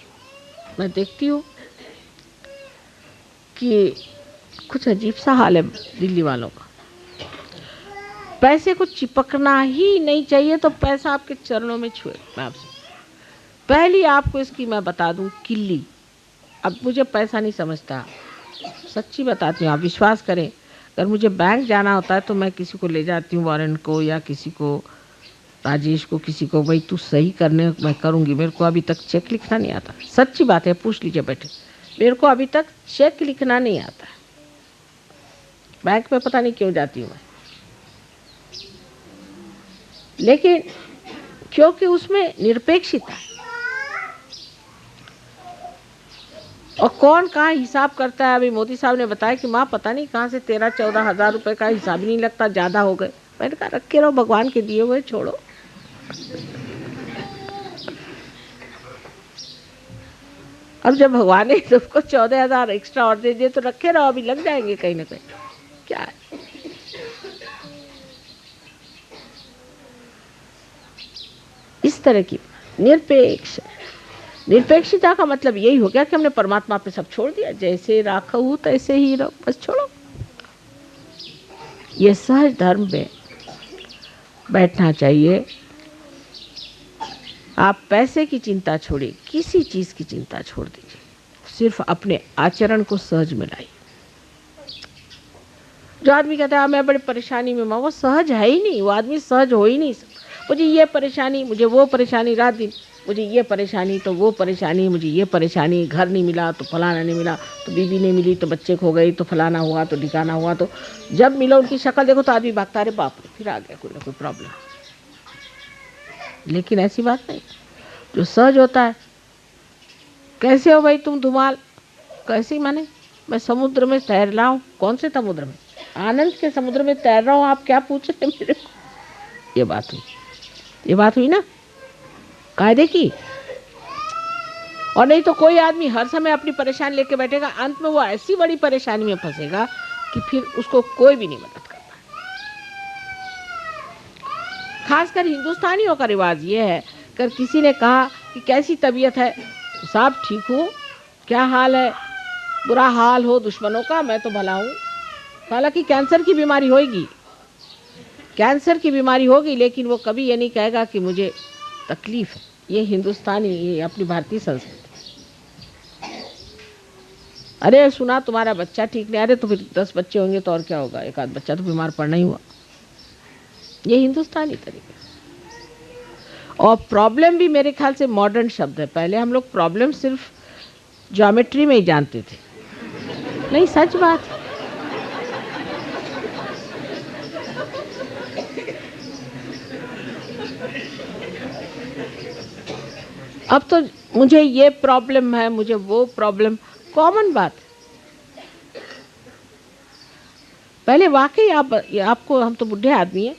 S1: मैं देखती हूँ कि कुछ अजीब सा हाल है दिल्ली वालों का। पैसे को चिपकना ही नहीं चाहिए, तो पैसा आपके चरणों में छुए। मैं आपसे पहली आपको इसकी मैं बता दूं किल्ली। अब मुझे पैसा नहीं समझता, सच्ची बताती हूँ, आप विश्वास करें। अगर मुझे बैंक जाना होता है तो मैं किसी को ले जाती हूँ, वारन को या किसी को, राजेश को, किसी को, भाई तू सही करने, मैं करूँगी। मेरे को अभी तक चेक लिखना नहीं आता, सच्ची बात है, पूछ लीजिए बैठे। मेरे को अभी तक चेक लिखना नहीं आता है। बैंक में पता नहीं क्यों जाती हूँ मैं, लेकिन क्योंकि उसमें निरपेक्षता है। और कौन कहाँ हिसाब करता है। अभी मोदी साहब ने बताया कि माँ पता नहीं कहाँ से 13-14 हज़ार रुपए का हिसाब ही नहीं लगता, ज़्यादा हो गए। मैंने कहा रखे रहो, भगवान के दिए हुए छोड़ो। अब जब भगवान ने सबको 14,000 एक्स्ट्रा और दे दिए तो रखे रहो, अभी लग जाएंगे कहीं ना कहीं। क्या है, इस तरह की निरपेक्षता का मतलब यही हो गया कि हमने परमात्मा पे सब छोड़ दिया, जैसे राखो हूँ तैसे ही रहो, बस छोड़ो। ये सहज धर्म में बैठना चाहिए। आप पैसे की चिंता छोड़िए, किसी चीज की चिंता छोड़ दीजिए, सिर्फ अपने आचरण को सहज में लाइए। जो आदमी कहता है मैं बड़ी परेशानी में, वो सहज है ही नहीं, वो आदमी सहज हो ही नहीं। मुझे ये परेशानी, मुझे वो परेशानी, रात दिन मुझे ये परेशानी तो वो परेशानी, मुझे ये परेशानी, घर नहीं मिला तो फलाना नहीं मिला, तो बीवी नहीं मिली तो बच्चे खो गई, तो फलाना हुआ तो ठिकाना हुआ। तो जब मिला उनकी शक्ल देखो तो आदमी भागता, अरे बाप रे, फिर आ गया कोई ना कोई प्रॉब्लम। लेकिन ऐसी बात नहीं। जो सहज होता है, कैसे हो भाई तुम धुमाल, कैसे माने मैं समुद्र में तैर रहा हूँ। कौन से समुद्र में? आनंद के समुद्र में तैर रहा हूँ, आप क्या पूछ रहे हैं मेरे को? ये बात हुई ना कायदे की। और नहीं तो कोई आदमी हर समय अपनी परेशानी लेके बैठेगा, अंत में वो ऐसी बड़ी परेशानी में फंसेगा कि फिर उसको कोई भी नहीं मदद कर पाए। खासकर हिंदुस्तानियों का रिवाज ये है, अगर किसी ने कहा कि कैसी तबीयत है, साहब ठीक हूँ, क्या हाल है? बुरा हाल हो दुश्मनों का, मैं तो भला हूँ। हालांकि कैंसर की बीमारी होगी, लेकिन वो कभी ये नहीं कहेगा कि मुझे तकलीफ है। ये हिंदुस्तानी, ये अपनी भारतीय संस्कृति। अरे सुना तुम्हारा बच्चा ठीक नहीं, अरे तो फिर 10 बच्चे होंगे तो और क्या होगा, एक आध बच्चा तो बीमार पड़ना ही हुआ। ये हिंदुस्तानी तरीका। और प्रॉब्लम भी मेरे ख्याल से मॉडर्न शब्द है। पहले हम लोग प्रॉब्लम सिर्फ ज्योमेट्री में ही जानते थे। नहीं, सच बात है। अब तो मुझे ये प्रॉब्लम है, मुझे वो प्रॉब्लम, कॉमन बात है। पहले वाकई आपको, हम तो बुढ़े आदमी हैं,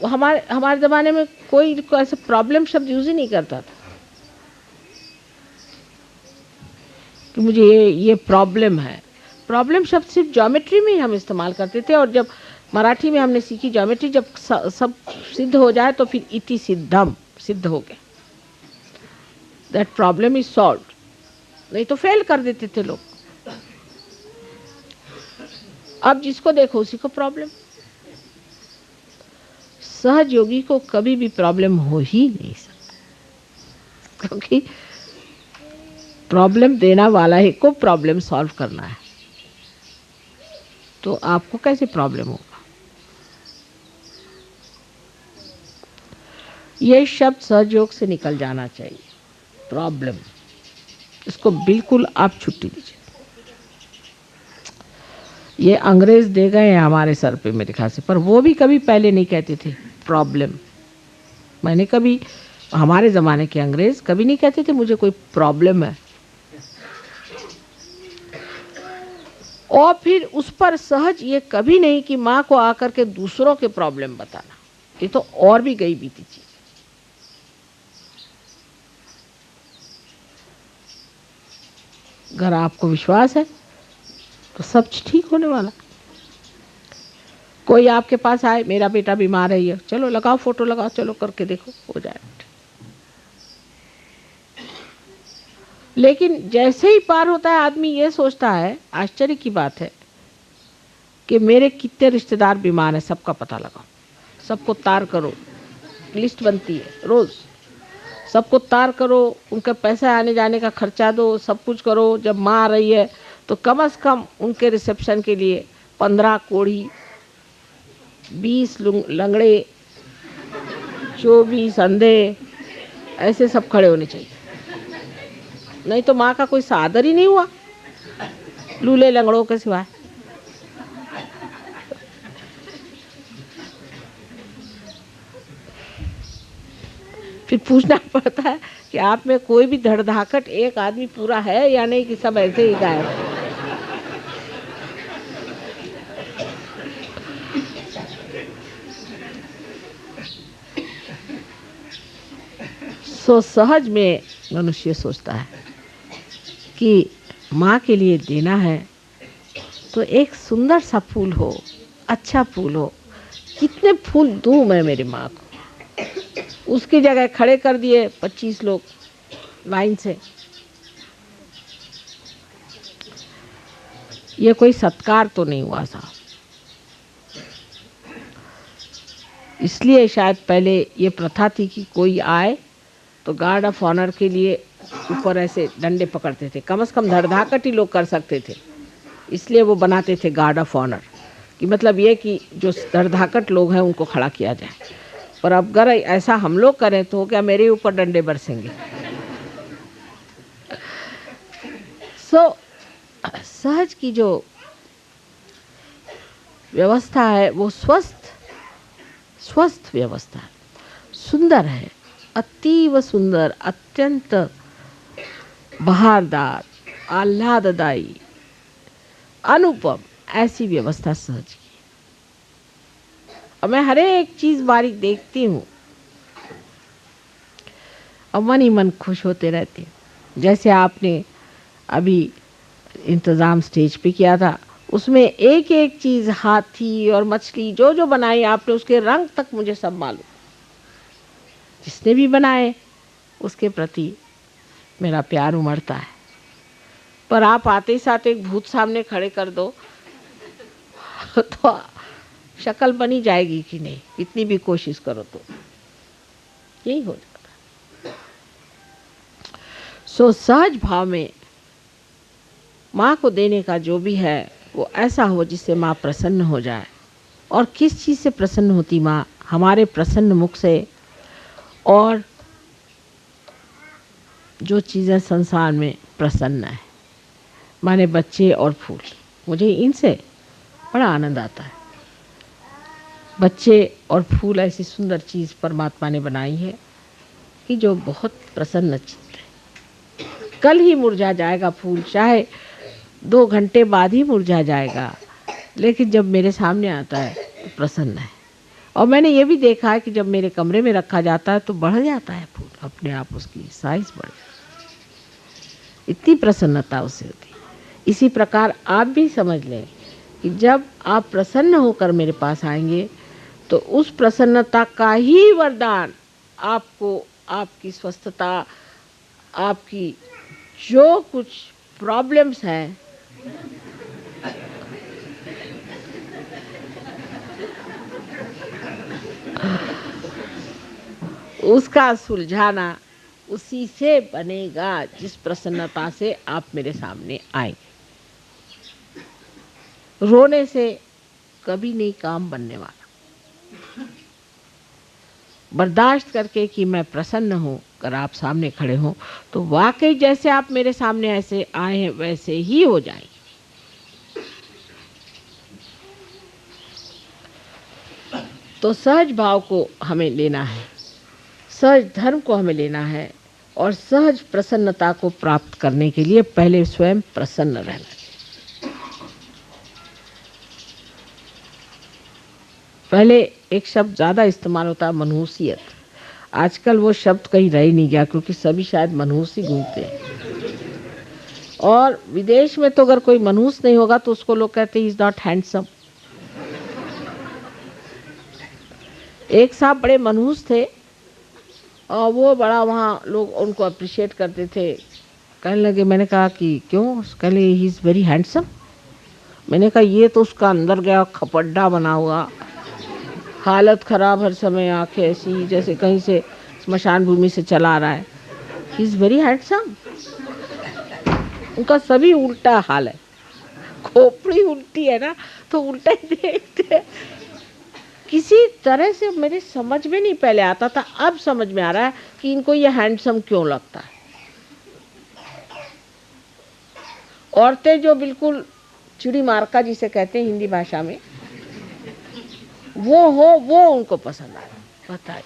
S1: हमारे ज़माने में कोई ऐसे प्रॉब्लम शब्द यूज़ ही नहीं करता था कि मुझे ये प्रॉब्लम है। प्रॉब्लम शब्द सिर्फ ज्योमेट्री में ही हम इस्तेमाल करते थे। और जब मराठी में हमने सीखी ज्योमेट्री, जब सब सिद्ध हो जाए तो फिर इति सिद्धम, सिद्ध हो गए, दैट प्रॉब्लम इज सॉल्व्ड। नहीं तो फेल कर देते थे लोग। अब जिसको देखो उसी को प्रॉब्लम। सहज योगी को कभी भी प्रॉब्लम हो ही नहीं सकता, क्योंकि प्रॉब्लम देना वाला ही को प्रॉब्लम सॉल्व करना है। तो आपको कैसे प्रॉब्लम होगा? ये शब्द सहयोग से निकल जाना चाहिए, प्रॉब्लम। इसको बिल्कुल आप छुट्टी दीजिए। ये अंग्रेज दे गए हैं हमारे सर पे मेरे ख्याल से, पर वो भी कभी पहले नहीं कहते थे प्रॉब्लम। मैंने कभी, हमारे ज़माने के अंग्रेज कभी नहीं कहते थे मुझे कोई प्रॉब्लम है। और फिर उस पर सहज ये कभी नहीं कि माँ को आकर के दूसरों के प्रॉब्लम बताना। ये तो और भी गई बीती चीज। अगर आपको विश्वास है तो सब ठीक होने वाला। कोई आपके पास आए, मेरा बेटा बीमार है, ये चलो लगाओ, फोटो लगाओ, चलो करके देखो, हो जाए। लेकिन जैसे ही पार होता है आदमी ये सोचता है, आश्चर्य की बात है कि मेरे कितने रिश्तेदार बीमार हैं, सबका पता लगाओ, सबको तार करो, लिस्ट बनती है रोज, सबको तार करो, उनका पैसा आने जाने का खर्चा दो, सब कुछ करो। जब माँ आ रही है तो कम से कम उनके रिसेप्शन के लिए 15 कोढ़ी, 20 लंगड़े, 24 अंधे, ऐसे सब खड़े होने चाहिए। नहीं तो माँ का कोई सादर ही नहीं हुआ लूले लंगड़ों के सिवाय। फिर पूछना पड़ता है कि आप में कोई भी धड़धाकट, एक आदमी पूरा है या नहीं, कि सब ऐसे ही गायब। सो सहज में मनुष्य सोचता है कि माँ के लिए देना है तो एक सुंदर सा फूल हो, अच्छा फूल हो। कितने फूल दूं मैं मेरी माँ को? उसकी जगह खड़े कर दिए 25 लोग लाइन से। ये कोई सत्कार तो नहीं हुआ साहब। इसलिए शायद पहले ये प्रथा थी कि कोई आए तो गार्ड ऑफ ऑनर के लिए ऊपर ऐसे डंडे पकड़ते थे, कम से कम धड़धाकट ही लोग कर सकते थे, इसलिए वो बनाते थे गार्ड ऑफ ऑनर, कि मतलब ये कि जो धड़धाकट लोग हैं उनको खड़ा किया जाए। पर अब अगर ऐसा हम लोग करें तो क्या मेरे ऊपर डंडे बरसेंगे? सहज की जो व्यवस्था है वो स्वस्थ व्यवस्था है, सुंदर है, अतीव सुंदर, अत्यंत बहारदार, आह्लाददायी, अनुपम, ऐसी व्यवस्था सहज की। और मैं हर एक चीज बारीक देखती हूँ और मन ही मन खुश होते रहती हूँ। जैसे आपने अभी इंतज़ाम स्टेज पे किया था, उसमें एक एक चीज़, हाथी और मछली जो जो बनाई आपने, उसके रंग तक मुझे सब मालूम। जिसने भी बनाए उसके प्रति मेरा प्यार उमड़ता है। पर आप आते ही साथ एक भूत सामने खड़े कर दो तो शक्ल बनी जाएगी कि नहीं, इतनी भी कोशिश करो तो यही हो जाता। सो सहज भाव में माँ को देने का जो भी है वो ऐसा हो जिससे माँ प्रसन्न हो जाए। और किस चीज़ से प्रसन्न होती माँ? हमारे प्रसन्न मुख से। और जो चीज़ें संसार में प्रसन्न है, माने बच्चे और फूल, मुझे इनसे बड़ा आनंद आता है। बच्चे और फूल ऐसी सुंदर चीज़ परमात्मा ने बनाई है कि जो बहुत प्रसन्न चित्त है। कल ही मुरझा जाएगा फूल, चाहे 2 घंटे बाद ही मुरझा जाएगा, लेकिन जब मेरे सामने आता है तो प्रसन्न है। और मैंने ये भी देखा है कि जब मेरे कमरे में रखा जाता है तो बढ़ जाता है फूल, अपने आप उसकी साइज बढ़ जाती है, इतनी प्रसन्नता उससे होती है। इसी प्रकार आप भी समझ लें कि जब आप प्रसन्न होकर मेरे पास आएंगे तो उस प्रसन्नता का ही वरदान आपको, आपकी स्वस्थता, आपकी जो कुछ प्रॉब्लम्स हैं उसका सुलझाना उसी से बनेगा जिस प्रसन्नता से आप मेरे सामने आएंगे। रोने से कभी नहीं काम बनने वाला। बर्दाश्त करके कि मैं प्रसन्न हूँ, अगर आप सामने खड़े हों तो वाकई जैसे आप मेरे सामने ऐसे आए हैं वैसे ही हो जाएंगे। तो सहज भाव को हमें लेना है, सहज धर्म को हमें लेना है, और सहज प्रसन्नता को प्राप्त करने के लिए पहले स्वयं प्रसन्न रहना चाहिए। पहले एक शब्द ज़्यादा इस्तेमाल होता है, मनहूसियत। आजकल वो शब्द कहीं रह ही नहीं गया, क्योंकि सभी शायद मनहूस ही घूमते हैं। और विदेश में तो अगर कोई मनहूस नहीं होगा तो उसको लोग कहते हैं इज नॉट हैंडसम। एक साहब बड़े मनहूस थे और वो बड़ा वहाँ लोग उनको अप्रिशिएट करते थे। कहने लगे, मैंने कहा कि क्यों? कहले ही इज़ वेरी हैंडसम। मैंने कहा ये तो उसका अंदर गया खपड्डा बना हुआ, हालत ख़राब, हर समय आंखें ऐसी जैसे कहीं से स्मशान भूमि से चला रहा है। He is very handsome. उनका सभी उल्टा हाल है, खोपड़ी उल्टी है ना तो उल्टा ही देखते। किसी तरह से मेरे समझ में नहीं पहले आता था, अब समझ में आ रहा है कि इनको ये हैंडसम क्यों लगता है। औरतें जो बिल्कुल चिड़ी मारका जिसे कहते हैं हिंदी भाषा में, वो उनको पसंद आया। बताइए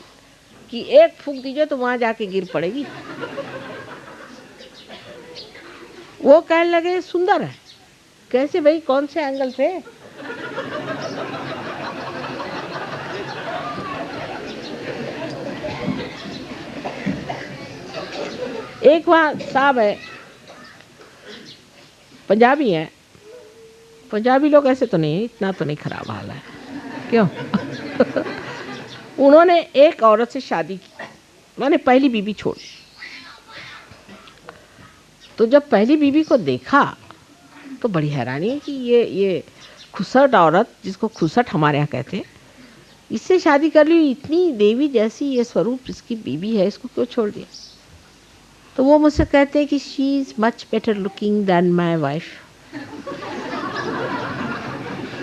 S1: कि एक फूंक दीजिए तो वहां जाके गिर पड़ेगी। वो कहने लगे सुंदर है। कैसे भाई, कौन से एंगल से? एक वहाँ साहब है, पंजाबी है। पंजाबी लोग ऐसे तो नहीं, इतना तो नहीं खराब हाल है, क्यों? उन्होंने एक औरत से शादी की, मैंने पहली बीवी छोड़ी। तो जब पहली बीवी को देखा तो बड़ी हैरानी है कि ये खुसट औरत, जिसको खुसट हमारे यहाँ कहते हैं, इससे शादी कर ली। इतनी देवी जैसी ये स्वरूप इसकी बीवी है, इसको क्यों छोड़ दिया? तो वो मुझसे कहते हैं कि she is much better looking than my wife.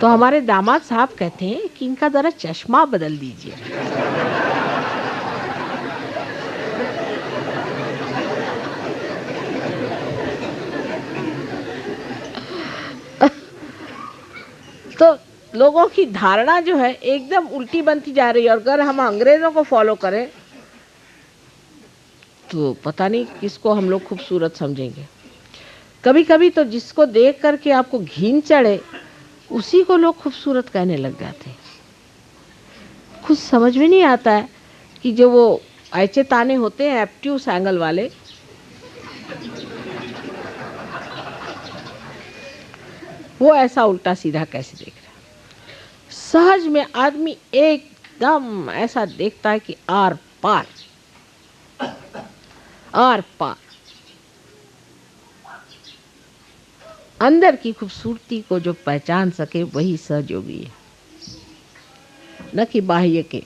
S1: तो हमारे दामाद साहब कहते हैं कि इनका जरा चश्मा बदल दीजिए। तो लोगों की धारणा जो है एकदम उल्टी बनती जा रही है। और अगर हम अंग्रेजों को फॉलो करें तो पता नहीं किसको हम लोग खूबसूरत समझेंगे। कभी कभी तो जिसको देख करके आपको घिन चढ़े उसी को लोग खूबसूरत कहने लग जाते हैं। कुछ समझ में नहीं आता है कि जो वो ऐचे ताने होते हैं एप्ट्यूस एंगल वाले, वो ऐसा उल्टा सीधा कैसे देख रहा है। सहज में आदमी एकदम ऐसा देखता है कि आर पार, आर पार। अंदर की खूबसूरती को जो पहचान सके वही सहज योगी है, न कि बाह्य के।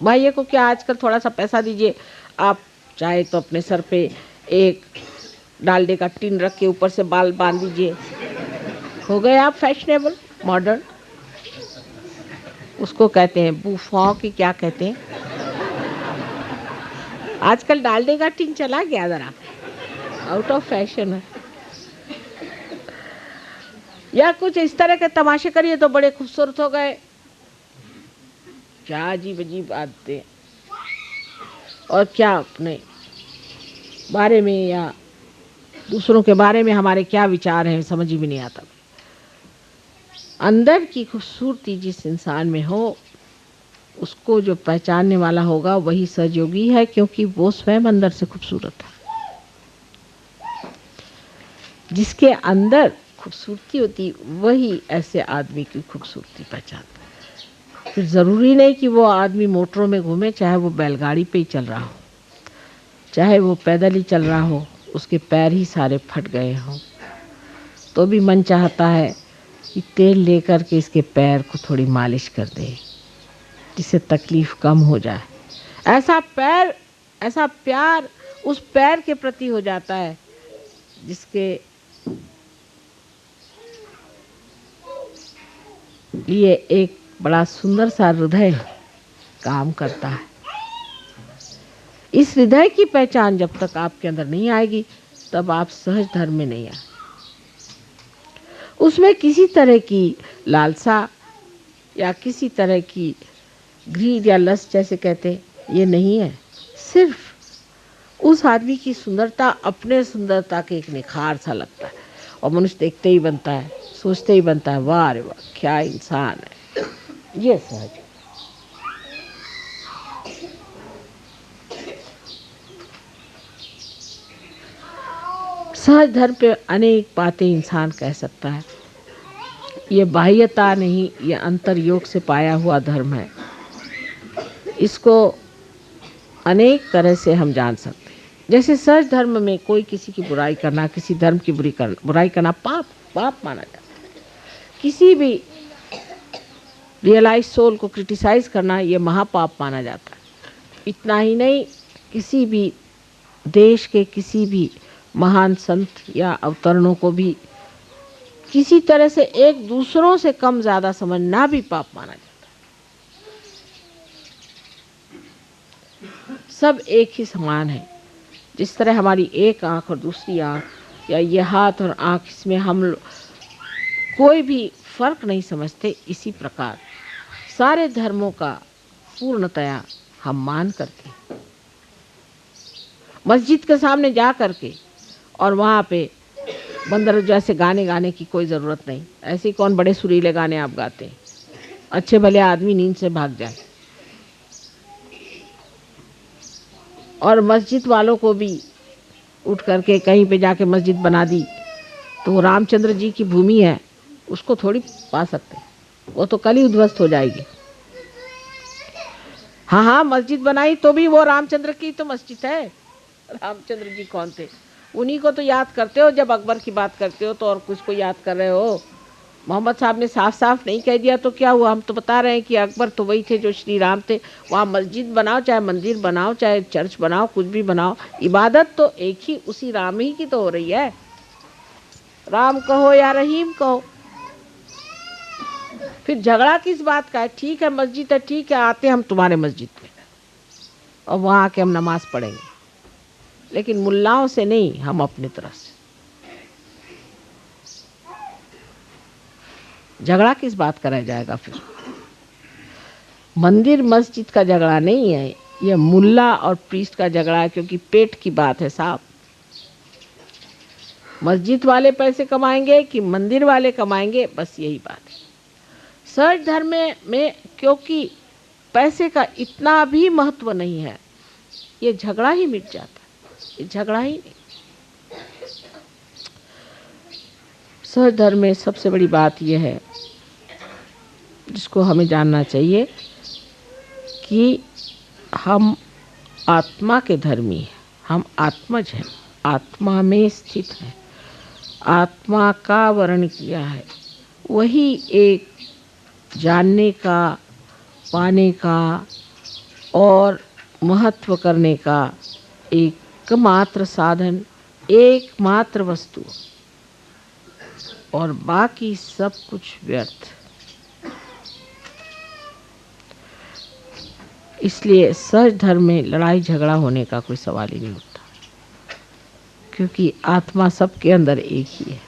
S1: बाह्य को क्या, आजकल थोड़ा सा पैसा दीजिए, आप चाहे तो अपने सर पे एक डालडे का टिन रख के ऊपर से बाल बांध दीजिए, हो गए आप फैशनेबल मॉडर्न। उसको कहते हैं बूफॉ की क्या कहते हैं, आजकल डालडे का टिन चला गया, जरा आउट ऑफ फैशन है। या कुछ इस तरह के तमाशे करिए तो बड़े खूबसूरत हो गए। क्या अजीब अजीब बातें, और क्या अपने बारे में या दूसरों के बारे में हमारे क्या विचार हैं समझ ही भी नहीं आता। अंदर की खूबसूरती जिस इंसान में हो, उसको जो पहचानने वाला होगा वही सहयोगी है, क्योंकि वो स्वयं अंदर से खूबसूरत है। जिसके अंदर खूबसूरती होती वही ऐसे आदमी की खूबसूरती पहचानता है। फिर ज़रूरी नहीं कि वो आदमी मोटरों में घूमे, चाहे वो बैलगाड़ी पे ही चल रहा हो, चाहे वो पैदल ही चल रहा हो, उसके पैर ही सारे फट गए हों, तो भी मन चाहता है कि तेल लेकर के इसके पैर को थोड़ी मालिश कर दे, जिससे तकलीफ़ कम हो जाए। ऐसा पैर, ऐसा प्यार उस पैर के प्रति हो जाता है जिसके लिए एक बड़ा सुंदर सा हृदय काम करता है। इस हृदय की पहचान जब तक आपके अंदर नहीं आएगी, तब आप सहज धर्म में नहीं आए। उसमें किसी तरह की लालसा या किसी तरह की ग्रीड या लस्ट जैसे कहते, ये नहीं है। सिर्फ उस आदमी की सुंदरता अपने सुंदरता के एक निखार सा लगता है, और मनुष्य देखते ही बनता है, सोचते ही बनता है, वाह रे वाह क्या इंसान है। ये सहज। सहज धर्म पे अनेक बातें इंसान कह सकता है। ये बाह्यता नहीं, ये अंतर योग से पाया हुआ धर्म है। इसको अनेक तरह से हम जान सकते हैं। जैसे सहज धर्म में कोई किसी की बुराई करना, किसी धर्म की बुराई करना पाप माना जाता है। किसी भी रियलाइज सोल को क्रिटिसाइज करना ये महापाप माना जाता है। इतना ही नहीं, किसी भी देश के किसी भी महान संत या अवतरणों को भी किसी तरह से एक दूसरों से कम ज़्यादा समझना भी पाप माना जाता है। सब एक ही समान है। जिस तरह हमारी एक आँख और दूसरी आँख, या ये हाथ और आँख, इसमें हम कोई भी फर्क नहीं समझते, इसी प्रकार सारे धर्मों का पूर्णतया हम मान करके मस्जिद के सामने जा करके और वहाँ पे बंदर जैसे गाने गाने की कोई ज़रूरत नहीं। ऐसे कौन बड़े सुरीले गाने आप गाते हैं, अच्छे भले आदमी नींद से भाग जाए। और मस्जिद वालों को भी उठ करके कहीं पे जाके मस्जिद बना दी तो वो रामचंद्र जी की भूमि है, उसको थोड़ी पा सकते, वो तो कल ही उद्ध्वस्त हो जाएगी। हाँ, मस्जिद बनाई तो भी वो रामचंद्र की तो मस्जिद है। रामचंद्र जी कौन थे, उन्हीं को तो याद करते हो जब अकबर की बात करते हो तो, और कुछ को याद कर रहे हो। मोहम्मद साहब ने साफ साफ नहीं कह दिया तो क्या हुआ, हम तो बता रहे हैं कि अकबर तो वही थे जो श्री राम थे। वहाँ मस्जिद बनाओ, चाहे मंदिर बनाओ, चाहे चर्च बनाओ, कुछ भी बनाओ, इबादत तो एक ही उसी राम ही की तो हो रही है। राम कहो या रहीम कहो, फिर झगड़ा किस बात का है। ठीक है मस्जिद है, ठीक है, आते हम तुम्हारे मस्जिद में और वहाँ आके हम नमाज पढ़ेंगे, लेकिन मुल्लाओं से नहीं, हम अपनी तरफ से। झगड़ा किस बात का रह जाएगा फिर। मंदिर मस्जिद का झगड़ा नहीं है, यह मुल्ला और प्रीस्ट का झगड़ा है, क्योंकि पेट की बात है साहब। मस्जिद वाले पैसे कमाएंगे कि मंदिर वाले कमाएंगे, बस यही बात है। सहज धर्म में क्योंकि पैसे का इतना भी महत्व नहीं है, ये झगड़ा ही मिट जाता है, ये झगड़ा ही नहीं। सहज धर्म में सबसे बड़ी बात यह है जिसको हमें जानना चाहिए कि हम आत्मा के धर्मी हैं, हम आत्मज हैं, आत्मा में स्थित हैं, आत्मा का वर्ण किया है, वही एक जानने का, पाने का और महत्व करने का एकमात्र साधन, एकमात्र वस्तु, और बाकी सब कुछ व्यर्थ। इसलिए सहज धर्म में लड़ाई झगड़ा होने का कोई सवाल ही नहीं उठता, क्योंकि आत्मा सबके अंदर एक ही है।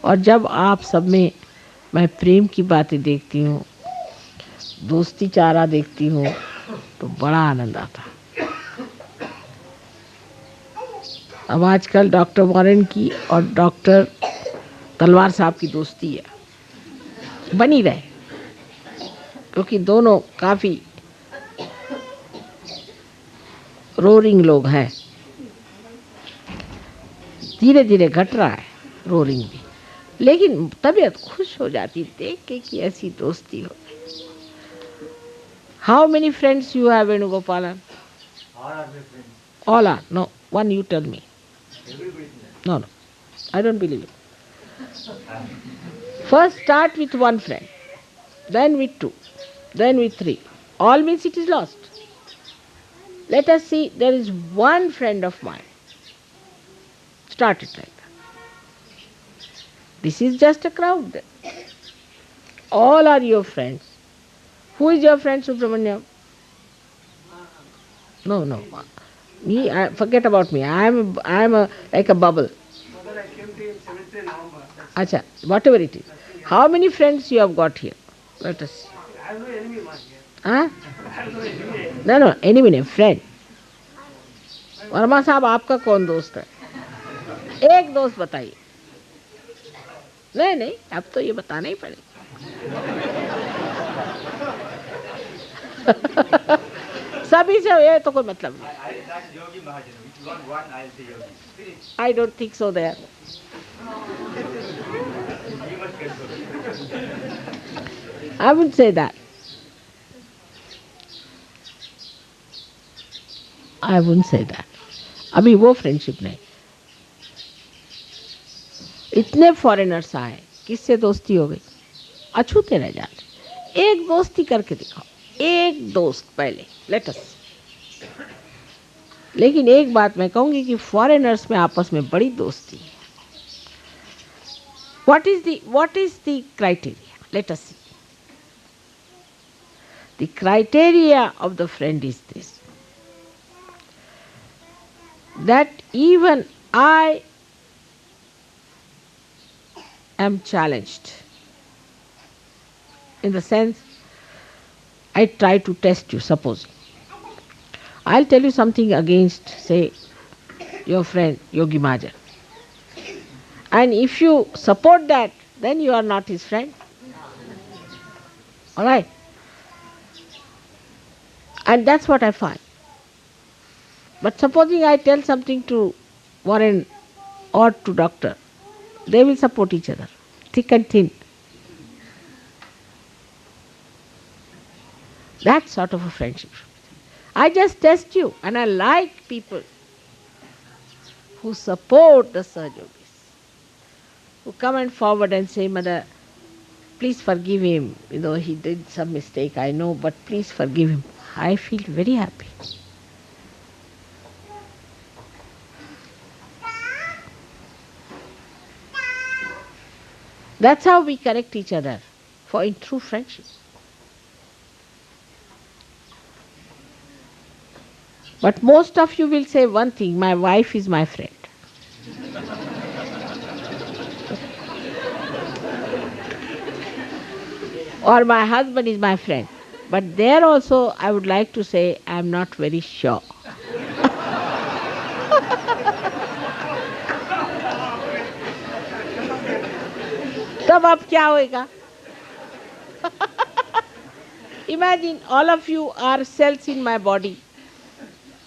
S1: और जब आप सब में मैं प्रेम की बातें देखती हूँ, दोस्ती चारा देखती हूँ, तो बड़ा आनंद आता है। अब आजकल डॉक्टर वॉरेन की और डॉक्टर तलवार साहब की दोस्ती है, बनी रहे, क्योंकि दोनों काफ़ी रोरिंग लोग हैं। धीरे धीरे घट रहा है रोरिंग भी, लेकिन तबीयत खुश हो जाती देख के कि ऐसी दोस्ती हो। How many friends you have, Venugopalan? All are. No, one you tell me. No, I don't believe it. First start with one friend, then with two, then with three. All means it is lost. Let us see, there is one friend of mine. Start it like that. This is just a crowd. All are your friends. Who is your friend, Subramanyam? No. Me, forget about me. I am like a bubble.
S2: Mother, I came to you 7th November.
S1: Acha, whatever it is. How many friends you have got here? Let us see.
S2: I have no enemy, man.
S1: Huh?
S2: I have no enemy.
S1: No, enemy नहीं, friend. वर्मा साहब आपका कौन दोस्त है? एक दोस्त बताइए। नहीं, अब तो ये बताना ही पड़ेगा। सभी से ये तो कोई मतलब नहीं। I don't think so there. I would say that. I wouldn't say that. अभी वो फ्रेंडशिप नहीं। इतने फॉरेनर्स आए, किससे दोस्ती हो गई? अछूते रह जाते। एक दोस्ती करके दिखाओ, एक दोस्त पहले, लेट अस। लेकिन एक बात मैं कहूंगी कि फॉरेनर्स में आपस में बड़ी दोस्ती है। What is the criteria? Let us see. The criteria of the friend is this, that even I am challenged, in the sense I try to test you. Suppose I'll tell you something against, say, your friend Yogi Mahajan, and if you support that, then you are not his friend. All right? And that's what I find. But supposing I tell something to Warren or to doctor, they will support each other, thick and thin. That sort of a friendship. I just test you, and I like people who support the Sahaja Yogis, who come and forward and say, Mother, please forgive him. He did some mistake, I know, but please forgive him. I feel very happy. That's how we correct each other in true friendship. But most of you will say one thing, my wife is my friend. Or my husband is my friend. But there also I would like to say I am not very sure. तब अब क्या होएगा? Imagine all of you are cells in my body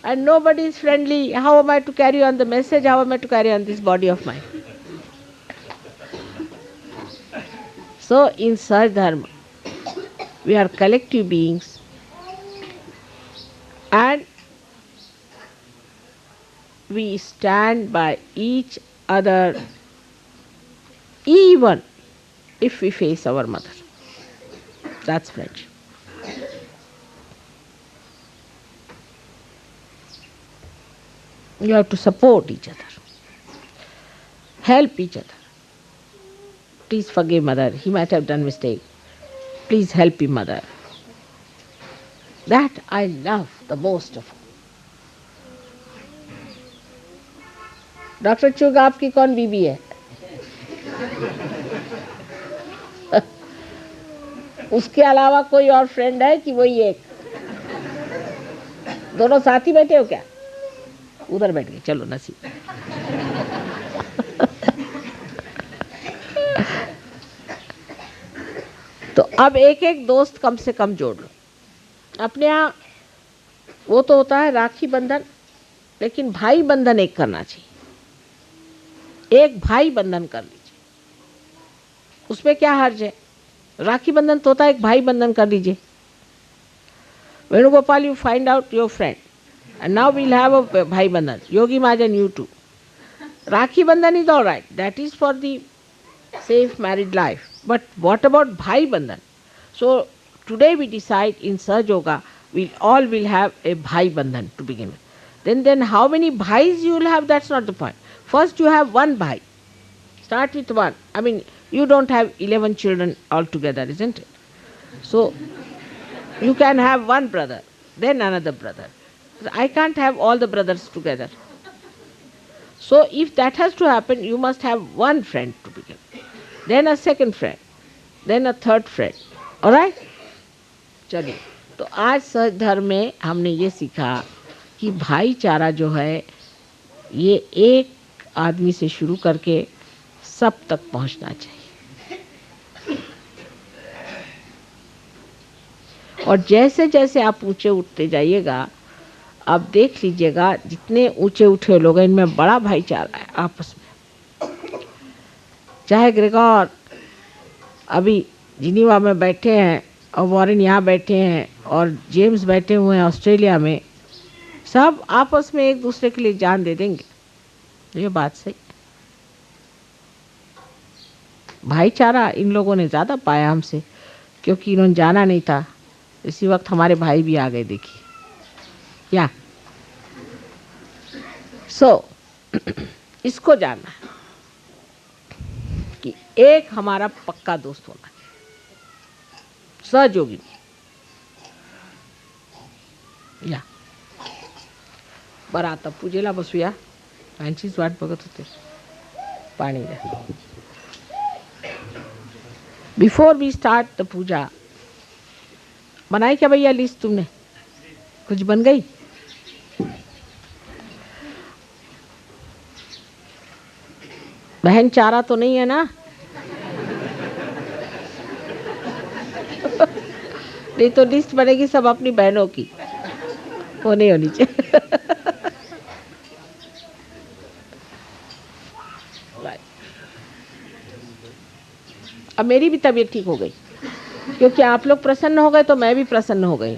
S1: and nobody is friendly. How am I to carry on the message? How am I to carry on this body of mine? So in Sahaj Dharma, we are collective beings and we stand by each other even if we face our mother. That's friendship. You have to support each other, help each other. Please forgive mother, he might have done mistake. Please help him, mother. That I love the most of all. Doctor चुग आपकी कौन बीबी है? उसके अलावा कोई और फ्रेंड है कि वही एक? दोनों साथ ही बैठे हो क्या? उधर बैठ गए, चलो नसीब। तो अब एक एक दोस्त कम से कम जोड़ लो अपने यहाँ। वो तो होता है राखी बंधन, लेकिन भाई बंधन एक करना चाहिए। एक भाई बंधन कर लीजिए, उसमें क्या हर्ज है? राखी बंधन तो होता है, एक भाई बंधन कर लीजिए। Venugopal, you find out your friend and now we'll have a bhai bandhan. Yogi Mahajan, you too. Rakhi bandhan is all right, that is for the safe married life, but what about bhai bandhan? So today we decide in Sahaj Yoga we all will have a bhai bandhan to begin with. Then how many bhais you will have, that's not the point. First you have one bhai, start with one. I mean, you don't have 11 children altogether, isn't it? So you can have one brother, then another brother. I can't have all the brothers together. So if that has to happen, you must have one friend to begin, then a second friend, then a third friend. All right? चलिए, तो आज सहज धर्म में हमने ये सीखा कि भाईचारा जो है ये एक आदमी से शुरू करके सब तक पहुंचना चाहिए। और जैसे जैसे आप ऊंचे उठते जाइएगा, आप देख लीजिएगा जितने ऊंचे उठे लोग हैं इनमें बड़ा भाईचारा है आपस में। चाहे ग्रेगोर अभी जिनीवा में बैठे हैं और वॉरेन यहाँ बैठे हैं और जेम्स बैठे हुए हैं ऑस्ट्रेलिया में, सब आपस में एक दूसरे के लिए जान दे देंगे। ये बात सही। भाईचारा इन लोगों ने ज़्यादा पाया हमसे, क्योंकि इन्होंने जाना नहीं था। इसी वक्त हमारे भाई भी आ गए, देखिए। या इसको जानना है कि एक हमारा पक्का दोस्त होना चाहिए, सहयोगी। या बरं आता पूजेला बसूया, त्यांचीच वाट बघत होते पाणी द्या। बिफोर वी स्टार्ट द पूजा, बनाई क्या भैया लिस्ट तुमने? कुछ बन गई? बहन चारा तो नहीं है ना? नहीं तो लिस्ट बनेगी सब अपनी बहनों की, वो नहीं होनी चाहिए। अब मेरी भी तबीयत ठीक हो गई, क्योंकि आप लोग प्रसन्न हो गए तो मैं भी प्रसन्न हो गई।